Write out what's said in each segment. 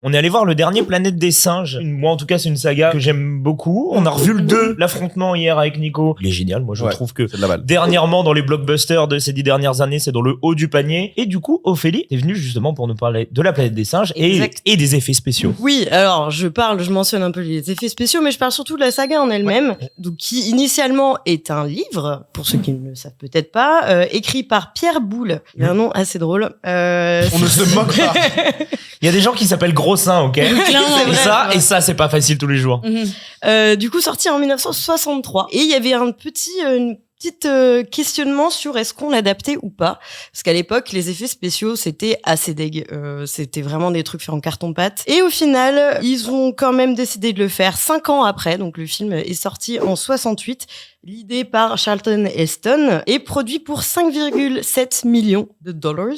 On est allé voir le dernier Planète des Singes. Moi, en tout cas, c'est une saga que j'aime beaucoup. On a revu le 2, l'affrontement hier avec Nico. Il est génial. Moi, je trouve que c'est de la balle. Dernièrement, dans les blockbusters de ces 10 dernières années, c'est dans le haut du panier. Et du coup, Ophélie est venue justement pour nous parler de la Planète des Singes et des effets spéciaux. Oui, alors je mentionne un peu les effets spéciaux, mais je parle surtout de la saga en elle-même, donc qui initialement est un livre, pour ceux qui ne le savent peut-être pas, écrit par Pierre Boulle. Il a un nom assez drôle. On ne se moque pas. Il y a des gens qui s'appellent Grossin, ok? Et ça, c'est pas facile tous les jours. Du coup, sorti en 1963. Et il y avait une petite questionnement sur est-ce qu'on l'adaptait ou pas. Parce qu'à l'époque, les effets spéciaux, c'était assez dégueu. C'était vraiment des trucs faits en carton-pâte. Et au final, ils ont quand même décidé de le faire 5 ans après. Donc le film est sorti en 68. L'idée par Charlton Heston est produit pour 5,7 millions de dollars.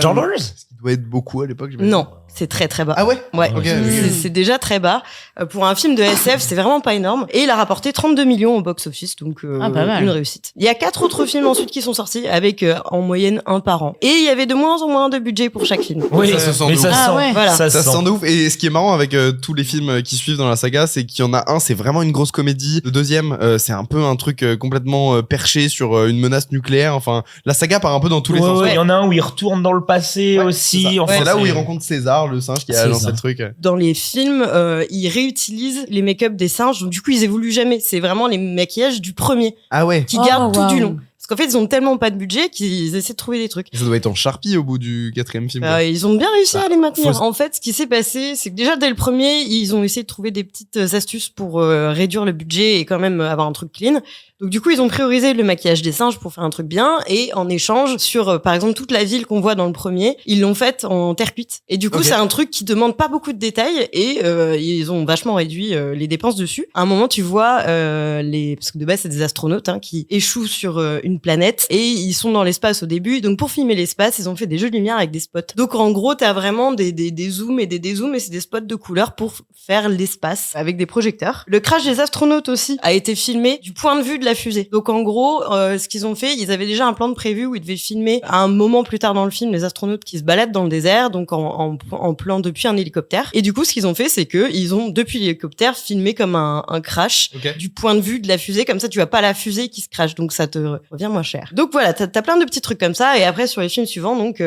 Dollars? Ce qui doit être beaucoup à l'époque, j'imagine. Non, c'est très très bas. Ah ouais? Ouais, Okay. C'est déjà très bas. Pour un film de SF, c'est vraiment pas énorme. Et il a rapporté 32 millions au box-office, donc pas mal. une réussite. Il y a 4 autres films ensuite qui sont sortis, avec en moyenne un par an. Et il y avait de moins en moins de budget pour chaque film. Oui, ça se sent mais de ça ouf. se sent. Ah ouais. Voilà. Ça se sent de ouf. Et ce qui est marrant avec tous les films qui suivent dans la saga, c'est qu'il y en a un, c'est vraiment une grosse comédie. Le deuxième, c'est un peu un truc complètement perché sur une menace nucléaire. Enfin, la saga part un peu dans tous les sens. Il y en a un où il retourne dans le passé aussi. C'est Enfin, c'est là où il rencontre César, le singe qui a lancé le truc. Dans les films, ils réutilisent les make-up des singes, donc du coup ils évoluent jamais. C'est vraiment les maquillages du premier Ah ouais. qui gardent tout du long. Parce qu'en fait, ils ont tellement pas de budget qu'ils essaient de trouver des trucs. Ça doit être en Sharpie au bout du 4e film. quoi. Ils ont bien réussi à les maintenir. En fait, ce qui s'est passé, c'est que déjà dès le premier, ils ont essayé de trouver des petites astuces pour réduire le budget et quand même avoir un truc clean. Donc du coup, ils ont priorisé le maquillage des singes pour faire un truc bien, et en échange, sur par exemple toute la ville qu'on voit dans le premier, ils l'ont faite en terre cuite. Et du coup, c'est un truc qui demande pas beaucoup de détails, et ils ont vachement réduit les dépenses dessus. À un moment, tu vois parce que de base c'est des astronautes qui échouent sur une planète, et ils sont dans l'espace au début. Donc pour filmer l'espace, ils ont fait des jeux de lumière avec des spots. Donc en gros, t'as vraiment des zooms et des dézooms, et c'est des spots de couleurs pour faire l'espace avec des projecteurs. Le crash des astronautes aussi a été filmé du point de vue de la fusée. Donc en gros, ce qu'ils ont fait, ils avaient déjà un plan de prévu où ils devaient filmer à un moment plus tard dans le film les astronautes qui se baladent dans le désert, donc en plan depuis un hélicoptère. Et du coup, ce qu'ils ont fait, c'est que ils ont depuis l'hélicoptère filmé comme un crash du point de vue de la fusée. Comme ça, tu vois pas la fusée qui se crache, donc ça te revient moins cher. Donc voilà, t'as plein de petits trucs comme ça. Et après sur les films suivants, donc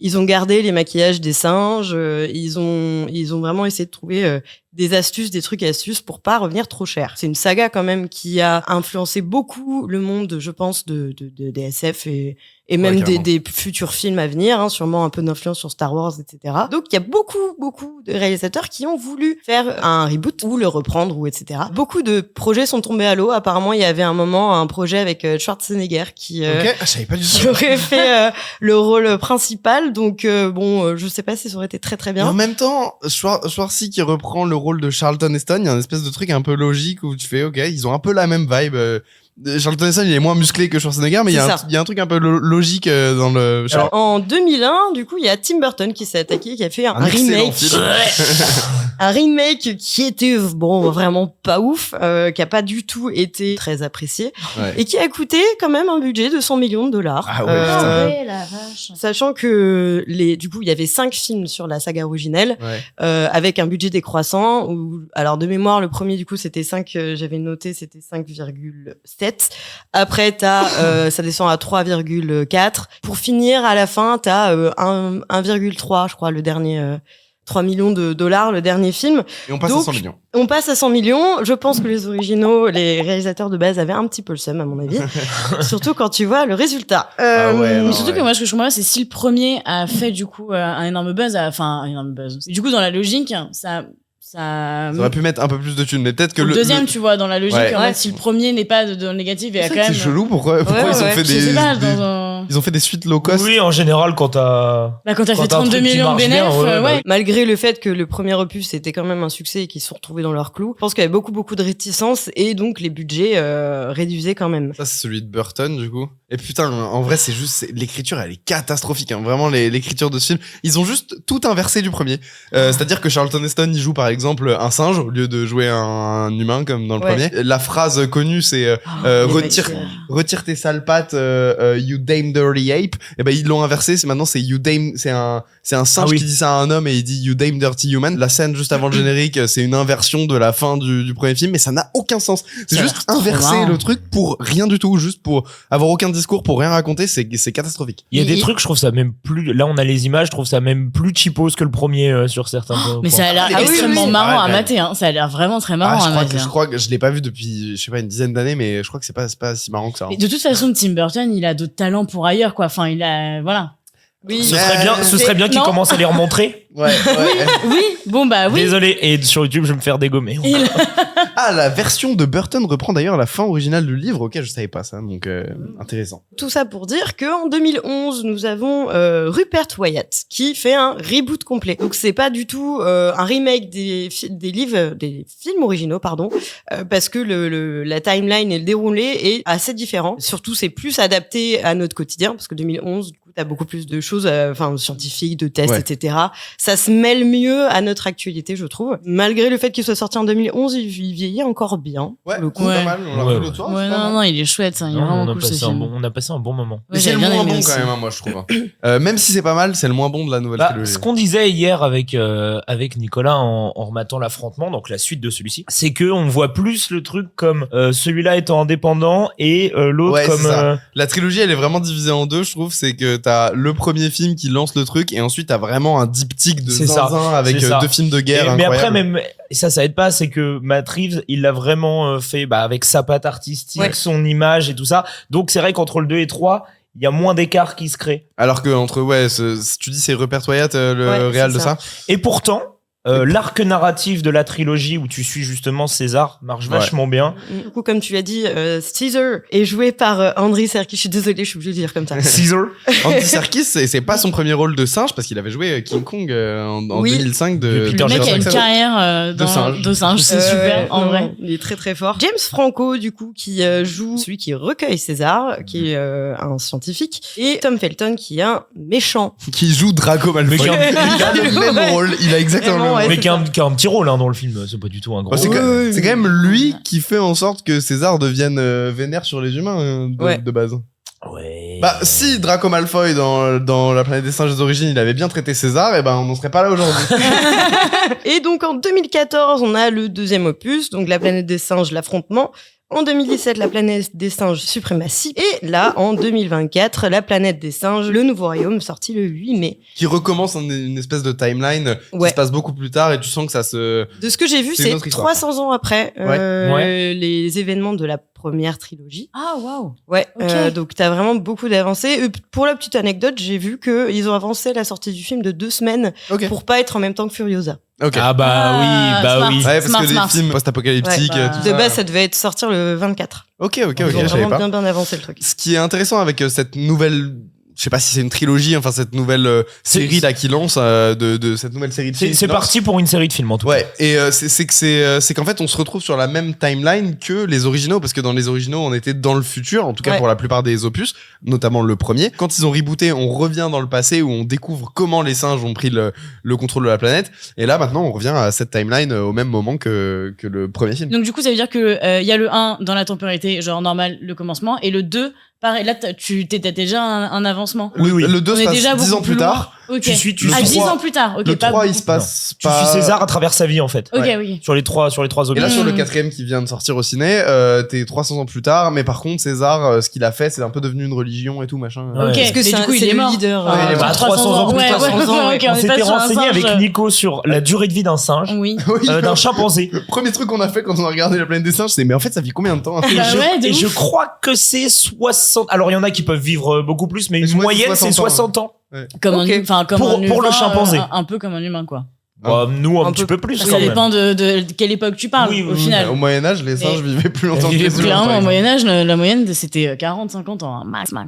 ils ont gardé les maquillages des singes. Ils ont vraiment essayé de trouver des astuces, des trucs et astuces pour pas revenir trop cher. C'est une saga quand même qui a influencé beaucoup le monde, je pense, des SF et même des futurs films à venir, sûrement un peu d'influence sur Star Wars, etc. Donc il y a beaucoup de réalisateurs qui ont voulu faire un reboot ou le reprendre ou etc. Beaucoup de projets sont tombés à l'eau. Apparemment, il y avait un projet avec Schwarzenegger qui je savais pas du tout. qui aurait fait le rôle principal. Donc je sais pas si ça aurait été très très bien. Mais en même temps, Schwarzy qui reprend le rôle de Charlton Heston, il y a une espèce de truc un peu logique où tu fais ok, ils ont un peu la même vibe. Charlton Heston il est moins musclé que Schwarzenegger, mais il y a un truc un peu logique dans le. Alors, en 2001, du coup, il y a Tim Burton qui s'est attaqué, qui a fait un remake. Un remake qui était vraiment pas ouf, qui a pas du tout été très apprécié, et qui a coûté quand même un budget de 100 millions de dollars. Ah ouais, la vache. Sachant que du coup, il y avait 5 films sur la saga originelle, avec un budget décroissant. Alors de mémoire, le premier du coup c'était 5, j'avais noté, c'était 5,7. Après ça descend à 3,4. Pour finir, à la fin, t'as 1,3, je crois, le dernier. 3 millions de dollars, le dernier film. Et on passe à 100 millions. On passe à 100 millions. Je pense que les originaux, les réalisateurs de base avaient un petit peu le seum, à mon avis. Surtout quand tu vois le résultat. Surtout que moi, ce que je comprends, c'est si le premier a fait, du coup, un énorme buzz, un énorme buzz. Du coup, dans la logique, ça aurait pu mettre un peu plus de thunes, mais peut-être que le deuxième, tu vois, dans la logique, si le premier n'est pas de négatif, et quand même. C'est chelou, pourquoi ils ont fait ils ont fait des suites low cost. Oui, en général, quand t'as fait 32 millions de bénéfices, malgré le fait que le premier opus était quand même un succès et qu'ils se sont retrouvés dans leur clou, je pense qu'il y avait beaucoup de réticences, et donc les budgets réduisaient quand même. Ça, c'est celui de Burton, du coup. Et putain, en vrai, l'écriture, elle est catastrophique, Vraiment, l'écriture de ce film. Ils ont juste tout inversé du premier. C'est-à-dire que Charlton Heston, il joue, par exemple, un singe au lieu de jouer un humain comme dans le premier. La phrase connue, c'est retire tes sales pattes, you damn damn dirty ape, et ben ils l'ont inversé, maintenant c'est you damn, c'est un singe qui dit ça à un homme et il dit you damn dirty human. La scène juste avant le générique, c'est une inversion de la fin du premier film, mais ça n'a aucun sens. C'est juste inverser le truc pour rien du tout, juste pour avoir aucun discours, pour rien raconter, c'est catastrophique. Il y a des trucs, je trouve ça même plus, là on a les images, je trouve ça même plus cheapos que le premier sur certains points. Mais ça a l'air extrêmement marrant à mater, hein. Ça a l'air vraiment très marrant à mater. Je crois que je l'ai pas vu depuis, je sais pas, une dizaine d'années, mais je crois que c'est pas si marrant que ça. Mais de toute façon, Tim Burton, il a d'autres talents pour ailleurs, quoi. Enfin, il a, voilà. Oui. Ce serait bien qu'il commence à les remontrer. Ouais. Oui. Bon, bah oui. Désolé. Et sur YouTube, je vais me faire dégommer. La version de Burton reprend d'ailleurs la fin originale du livre. Ok, je savais pas ça, donc intéressant. Tout ça pour dire qu'en 2011, nous avons Rupert Wyatt qui fait un reboot complet. Donc c'est pas du tout un remake des films originaux, parce que la timeline et le déroulé est assez différent. Surtout, c'est plus adapté à notre quotidien, parce que 2011, du coup, t'as beaucoup plus de choses, scientifiques, de tests, etc. Ça se mêle mieux à notre actualité, je trouve. Malgré le fait qu'il soit sorti en 2011, il vieillit encore bien. Ouais, le coup, pas mal. On l'a vu l'autre soir. Non, il est chouette. Il est vraiment cool, ce film. On a passé un bon moment. Mais c'est le moins bon quand même, moi, je trouve. Même si c'est pas mal, c'est le moins bon de la nouvelle trilogie. Ce qu'on disait hier avec Nicolas en rematant l'affrontement, donc la suite de celui-ci, c'est que on voit plus le truc comme celui-là étant indépendant et l'autre comme... La trilogie, elle est vraiment divisée en deux, je trouve. C'est que t'as le premier film qui lance le truc et ensuite t'as vraiment un diptyque de zinzin avec deux films de guerre. Mais après, même ça aide pas, c'est que Matt Reeves, il l'a vraiment fait avec sa patte artistique, son image et tout ça. Donc c'est vrai qu'entre le 2 et 3, il y a moins d'écart qui se crée. Alors que entre tu dis c'est Rupert Wyatt le réal de ça. Et pourtant l'arc narratif de la trilogie où tu suis justement César marche vachement bien. Du coup, comme tu l'as dit, Caesar est joué par Andy Serkis. Je suis désolée, je suis obligée de dire comme ça. Caesar. Andy Serkis, c'est pas son premier rôle de singe parce qu'il avait joué King Kong en 2005 de Peter Jackson. Le mec a une carrière de singe, c'est super en vrai. Il est très très fort. James Franco, du coup, qui joue celui qui recueille César, qui est un scientifique, et Tom Felton qui est un méchant. Qui joue Draco Malfoy. Il a le même rôle. Il a exactement mais qui a un petit rôle dans le film, c'est pas du tout un gros. C'est quand même lui qui fait en sorte que César devienne vénère sur les humains de base. Ouais. Si Draco Malfoy dans La planète des singes des origines, il avait bien traité César, on n'en serait pas là aujourd'hui. Et donc en 2014, on a le deuxième opus, donc La planète des singes, l'affrontement. En 2017, La planète des singes, suprématie. Et là, en 2024, La planète des singes, le nouveau royaume, sorti le 8 mai. Qui recommence une espèce de timeline qui se passe beaucoup plus tard et tu sens que ça se... De ce que j'ai vu, c'est 300 ans après les événements de la première trilogie. Ah, waouh. Ouais, okay. Donc t'as vraiment beaucoup d'avancées. Pour la petite anecdote, j'ai vu qu'ils ont avancé la sortie du film de 2 semaines pour pas être en même temps que Furiosa. Okay. Ah oui. Ouais, parce que les films post-apocalyptiques, tout de base, ça devait sortir le 24. Ok, ils ont vraiment bien avancé le truc. Ce qui est intéressant avec cette nouvelle, je sais pas si c'est une trilogie, cette nouvelle série là qui lance de cette nouvelle série de films. C'est parti pour une série de films en tout cas. Ouais, et c'est qu'en fait on se retrouve sur la même timeline que les originaux, parce que dans les originaux on était dans le futur, en tout cas pour la plupart des opus, notamment le premier. Quand ils ont rebooté, on revient dans le passé où on découvre comment les singes ont pris le contrôle de la planète. Et là maintenant on revient à cette timeline au même moment que le premier film. Donc du coup ça veut dire que y a le 1 dans la temporalité genre normal, le commencement, et le 2 pareil, là, t'as déjà un avancement. Oui. Le 2 se passe 10 ans plus tard. Okay. Tu 10 ans plus tard. Okay, le 3, il se passe pas... Tu suis César à travers sa vie, en fait. Ok, oui. Sur les trois opus. Et là, sur le 4e qui vient de sortir au ciné, t'es 300 ans plus tard, mais par contre, César, ce qu'il a fait, c'est un peu devenu une religion et tout, machin. Ok, parce que du coup, il est mort. Leader. 300 ans plus tard. On s'était renseigné avec Nico sur la durée de vie d'un singe, d'un chimpanzé. Le premier truc qu'on a fait quand on a regardé La planète des singes, c'est mais en fait, ça vit combien de temps? Et je crois que c'est 60... Alors, il y en a qui peuvent vivre beaucoup plus, mais une moyenne, c'est 60 ans. Ouais. Comme un humain, pour le chimpanzé. Un peu comme un humain, quoi. Nous, un petit peu plus. Ça dépend de quelle époque tu parles, au final. Au Moyen-Âge, les singes vivaient plus longtemps que les humains. Clairement, au Moyen-Âge, la moyenne, c'était 40-50 ans. Max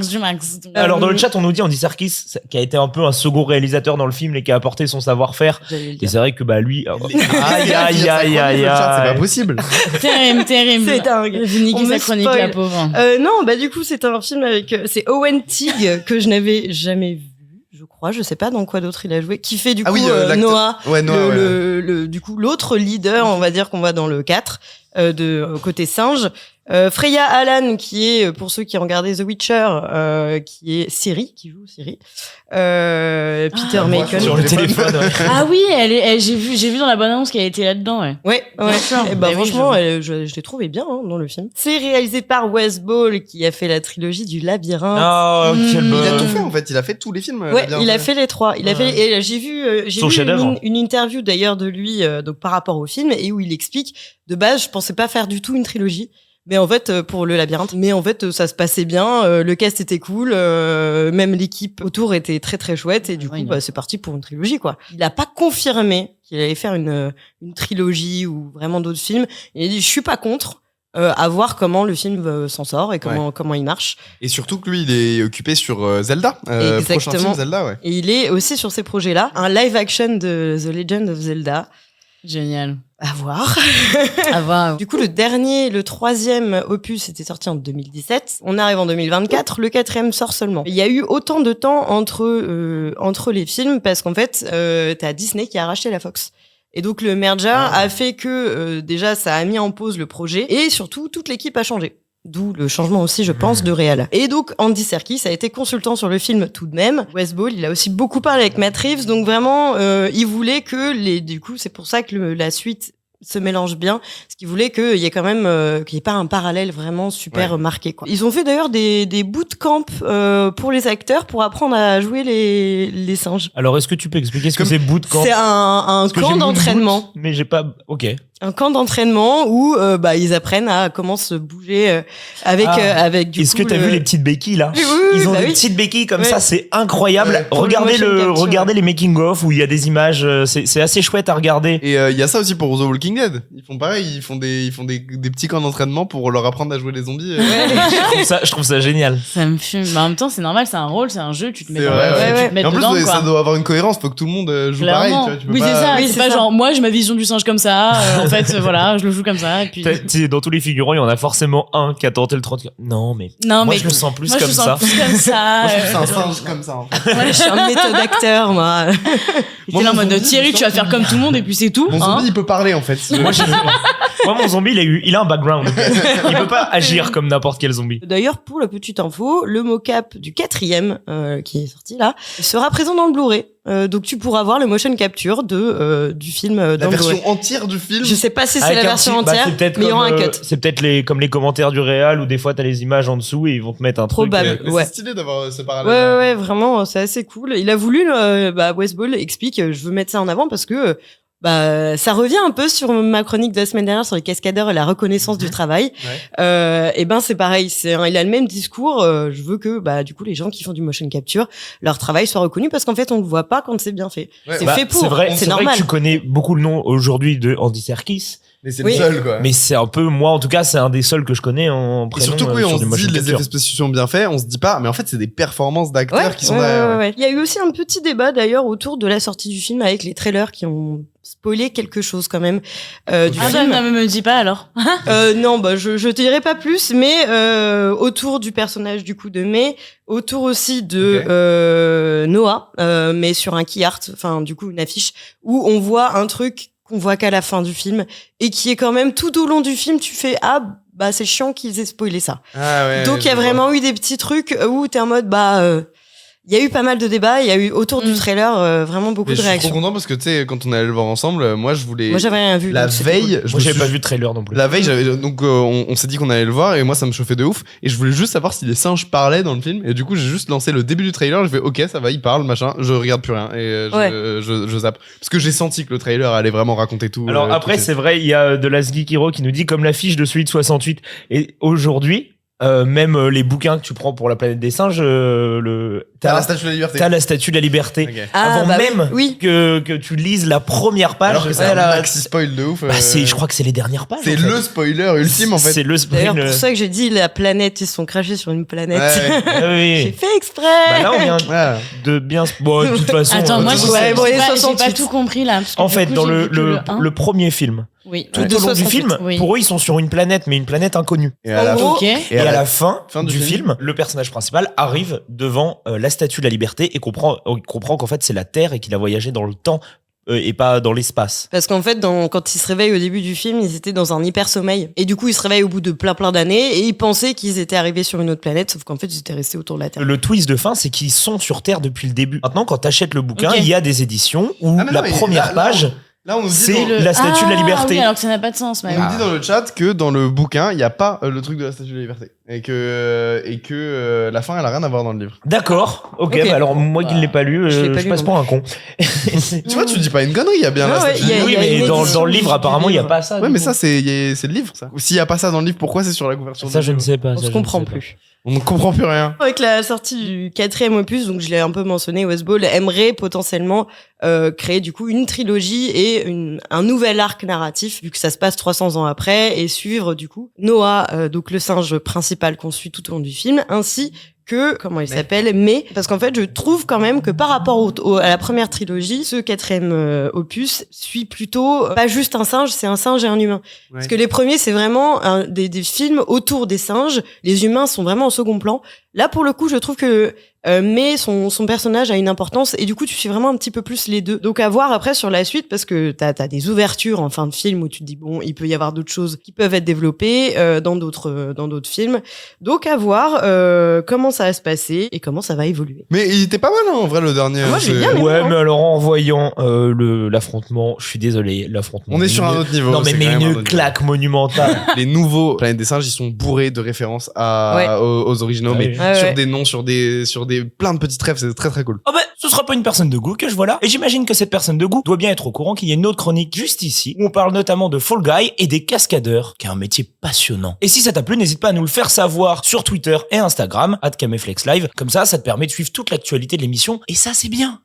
du max. Alors, dans le chat, on nous dit Andy Serkis, qui a été un peu un second réalisateur dans le film et qui a apporté son savoir-faire. Et c'est vrai que, lui. Aïe. C'est pas possible. Terrible. C'est dingue. J'ai niqué sa chronique, la pauvre. Non, du coup, c'est un film avec. C'est Owen Teague, que je n'avais jamais vu. Je sais pas dans quoi d'autre il a joué, qui fait du coup Noah, du coup l'autre leader, on va dire qu'on va dans le 4, côté singe. Freya Allan, qui est, pour ceux qui ont regardé The Witcher, qui est Ciri, qui joue Ciri. Peter Macon. Sur le téléphone. Ouais. Ah oui, j'ai vu dans la bande-annonce qu'elle était là-dedans, ouais. Ouais. D'accord. Et bah, Mais oui, franchement, je l'ai trouvé bien dans le film. C'est réalisé par Wes Ball, qui a fait la trilogie du Labyrinthe. Oh, quel Il a bon. tout fait en fait, il a fait tous les films. Ouais, il a fait les 3. Il a fait, et j'ai vu Son chef-d'œuvre. une interview d'ailleurs de lui, donc par rapport au film, et où il explique, de base, je pensais pas faire du tout une trilogie. Mais en fait, pour le Labyrinthe, ça se passait bien, le cast était cool, même l'équipe autour était très très chouette, et du coup, c'est parti pour une trilogie, quoi. Il a pas confirmé qu'il allait faire une trilogie ou vraiment d'autres films. Il a dit, je suis pas contre, à voir comment le film s'en sort et comment il marche. Et surtout que lui, il est occupé sur Zelda. Prochain film Zelda, ouais. Et il est aussi sur ces projets-là. Un live action de The Legend of Zelda. Génial. À voir. À voir. Du coup, le troisième opus était sorti en 2017. On arrive en 2024. Le 4e sort seulement. Il y a eu autant de temps entre les films parce qu'en fait, t'as Disney qui a racheté la Fox. Et donc, le merger a fait que, déjà, ça a mis en pause le projet. Et surtout, toute l'équipe a changé. D'où le changement aussi, je pense, de réal. Et donc, Andy Serkis a été consultant sur le film tout de même. Wes Ball, il a aussi beaucoup parlé avec Matt Reeves. Donc vraiment, il voulait que du coup, c'est pour ça que la suite se mélange bien. Parce qu'il voulait qu'il y ait quand même, qu'il n'y ait pas un parallèle vraiment super marqué, quoi. Ils ont fait d'ailleurs des bootcamps, pour les acteurs pour apprendre à jouer les singes. Alors, est-ce que tu peux expliquer ce que c'est bootcamp? C'est un camp d'entraînement. Mais j'ai pas, ok. Un camp d'entraînement où ils apprennent à comment se bouger avec du Est-ce que t'as vu les petites béquilles là? Oui, Ils ont des petites béquilles comme ça, c'est incroyable. Ouais, Regardez les making of où il y a des images, c'est assez chouette à regarder. Et il y a ça aussi pour The Walking Dead. Ils font pareil, ils font des petits camps d'entraînement pour leur apprendre à jouer les zombies. Je trouve ça génial. Ça me fume. Mais en même temps, c'est normal, c'est un rôle, c'est un jeu, tu te mets C'est dans vrai, tu te mets Et en plus, dedans, quoi. ça doit avoir une cohérence, faut que tout le monde joue Clairement. pareil. Tu vois, Oui, c'est ça. Oui, c'est c'est pas ça. genre, moi, j'ai ma vision du singe comme ça. En fait, voilà, je le joue comme ça. Et puis... Dans tous les figurants, il y en a forcément un qui a tenté le 30. Non, mais Non, moi mais je le sens plus moi, comme je le ça. sens plus comme ça. Moi, je trouve que c'est un singe comme ça. En fait. Ouais, je suis un méthode acteur, moi. T'es là en mode Thierry, tu vas faire comme tout le monde et puis c'est tout. Mon zombie, il peut parler en fait. Moi, mon zombie, il a un background. Il peut pas agir comme n'importe quel zombie. D'ailleurs, pour la petite info, le mocap du 4e qui est sorti là sera présent dans le Blu-ray. Donc tu pourras voir le motion capture du film dans La le Blu-ray. version entière du film. Je sais pas si c'est Avec la un version petit- entière, c'est peut-être mais il y aura un comme, cut. C'est peut-être comme les commentaires du réal où des fois t'as les images en dessous et ils vont te mettre un Probable. truc. Mais Ouais. c'est stylé d'avoir ce Ouais, parallèle. ouais, vraiment, c'est assez cool. Il a voulu, Wes Ball explique, je veux mettre ça en avant parce que ça revient un peu sur ma chronique de la semaine dernière sur les cascadeurs et la reconnaissance du travail. Et c'est pareil, il a le même discours. Je veux que du coup les gens qui font du motion capture, leur travail soit reconnu parce qu'en fait on le voit pas quand c'est bien fait. Ouais, C'est bah, fait pour, C'est vrai c'est que normal. tu connais beaucoup le nom aujourd'hui de Andy Serkis, Mais c'est Oui. le seul quoi. mais c'est un peu, moi en tout cas, c'est un des seuls que je connais en Et prénom. surtout que oui, sur on du se motion dit les capture. effets spéciaux sont bien faits, on se dit pas, mais en fait c'est des performances d'acteurs qui sont derrière. Ouais. Il y a eu aussi un petit débat d'ailleurs autour de la sortie du film avec les trailers qui ont spoilé quelque chose quand même du Ah film. non, mais me dis pas alors. Non, je te dirai pas plus, mais autour du personnage du coup de May, autour aussi de Noah, mais sur un key art, enfin du coup une affiche où on voit un truc qu'on voit qu'à la fin du film et qui est quand même tout au long du film, tu fais c'est chiant qu'ils aient spoilé ça. Ah ouais, Donc il y a je vois. vraiment eu des petits trucs où t'es en mode il y a eu pas mal de débats, il y a eu autour du trailer vraiment beaucoup Mais de je suis trop réactions. content parce que tu sais, quand on est allé le voir ensemble, moi je voulais. Moi j'avais rien vu. La donc c'était veille, cool. je Moi me j'avais suis- pas vu de trailer non plus. La veille, on s'est dit qu'on allait le voir et moi ça me chauffait de ouf et je voulais juste savoir si les singes parlaient dans le film et du coup j'ai juste lancé le début du trailer, je fais ok ça va, ils parlent machin, je regarde plus rien et je zappe parce que j'ai senti que le trailer allait vraiment raconter tout. Alors après, c'est vrai, il y a de la Geek Hero qui nous dit comme l'affiche de celui de 68. Et aujourd'hui, même les bouquins que tu prends pour la planète des singes, t'as la Statue de la Liberté. t'as la Statue de la Liberté. Ok. Avant même oui. que tu lises la première page. Alors que c'est un maxi spoil de ouf. je crois que c'est les dernières pages. c'est en fait. le spoiler ultime en fait. C'est le spoil. D'ailleurs pour ça que j'ai dit la planète, ils se sont crachés sur une planète. Ouais. Ah oui. J'ai fait exprès. Bah là, on vient Ouais. de bien. Bon, de toute façon. Attends, moi, ouais, j'ai bon, les pas 68. tout compris là. parce que En du fait, coup, dans j'ai le, vu que le, un. le premier film, Oui. tout De au long du 68, film, oui. pour eux, ils sont sur une planète, mais une planète inconnue. Et à la En gros, Ok. Et à la fin, fin du du film, film, le personnage principal arrive devant la Statue de la Liberté et comprend qu'en fait c'est la Terre et qu'il a voyagé dans le temps et pas dans l'espace. Parce qu'en fait, quand ils se réveillent au début du film, ils étaient dans un hyper sommeil. Et du coup, ils se réveillent au bout de plein d'années et ils pensaient qu'ils étaient arrivés sur une autre planète, sauf qu'en fait, ils étaient restés autour de la Terre. Le twist de fin, c'est qu'ils sont sur Terre depuis le début. Maintenant, quand t'achètes le bouquin, Ok. il y a des éditions où Ah, mais non, la mais première là, page, Là, on nous dit c'est dans- la statue de la liberté. Oui, alors que ça n'a pas de sens. Mais On nous dit dans le chat que dans le bouquin, il n'y a pas le truc de la statue de la liberté. Et que la fin, elle a rien à voir dans le livre. D'accord. Ok. Ok. Bah alors moi qui ne l'ai pas lu, Je l'ai pas je lu passe non pour un con. Tu vois, tu dis pas une connerie, il y a bien Ah la ouais, statue. il y a- oui, il y a mais une dans édition le livre, du apparemment, il n'y a livre. pas ça. Ouais, du mais coup. ça, c'est le livre, ça. S'il n'y a pas ça dans le livre, pourquoi c'est sur la couverture Ça, du je ne livre sais pas. On ça, se je ne comprend sais pas. plus. On ne comprend plus rien. Avec la sortie du 4e opus, donc je l'ai un peu mentionné, West Ball aimerait potentiellement créer du coup une trilogie et un nouvel arc narratif, vu que ça se passe 300 ans après, et suivre du coup Noah, donc le singe principal qu'on suit tout au long du film, ainsi que, comment il s'appelle, mais parce qu'en fait je trouve quand même que par rapport à la première trilogie, ce 4e opus suit plutôt pas juste un singe, c'est un singe et un humain. Parce que les premiers c'est vraiment des films autour des singes, les humains sont vraiment au second plan. Là pour le coup je trouve que mais son personnage a une importance et du coup tu suis vraiment un petit peu plus les deux. Donc à voir après sur la suite parce que t'as des ouvertures en fin de film où tu te dis bon il peut y avoir d'autres choses qui peuvent être développées dans d'autres films. Donc à voir comment ça va se passer et comment ça va évoluer. Mais il était pas mal, hein, en vrai, le dernier. Moi, j'ai c'est- bien aimé. Ouais, mais alors en voyant l'affrontement, je suis désolé, l'affrontement. On est sur un autre niveau. Non mais c'est quand même un une autre claque monumentale. niveau. Les nouveaux Planète des Singes, ils sont bourrés de références Ouais. aux originaux, Ouais. mais Ouais, sur ouais. des noms, sur des plein de petites rêves, c'est très très cool. Oh ben, ce sera pas une personne de goût que je vois là. Et j'imagine que cette personne de goût doit bien être au courant qu'il y a une autre chronique juste ici, où on parle notamment de Fall Guy et des cascadeurs, qui est un métier passionnant. Et si ça t'a plu, n'hésite pas à nous le faire savoir sur Twitter et Instagram, @cameflexlive. Comme ça te permet de suivre toute l'actualité de l'émission, et ça c'est bien.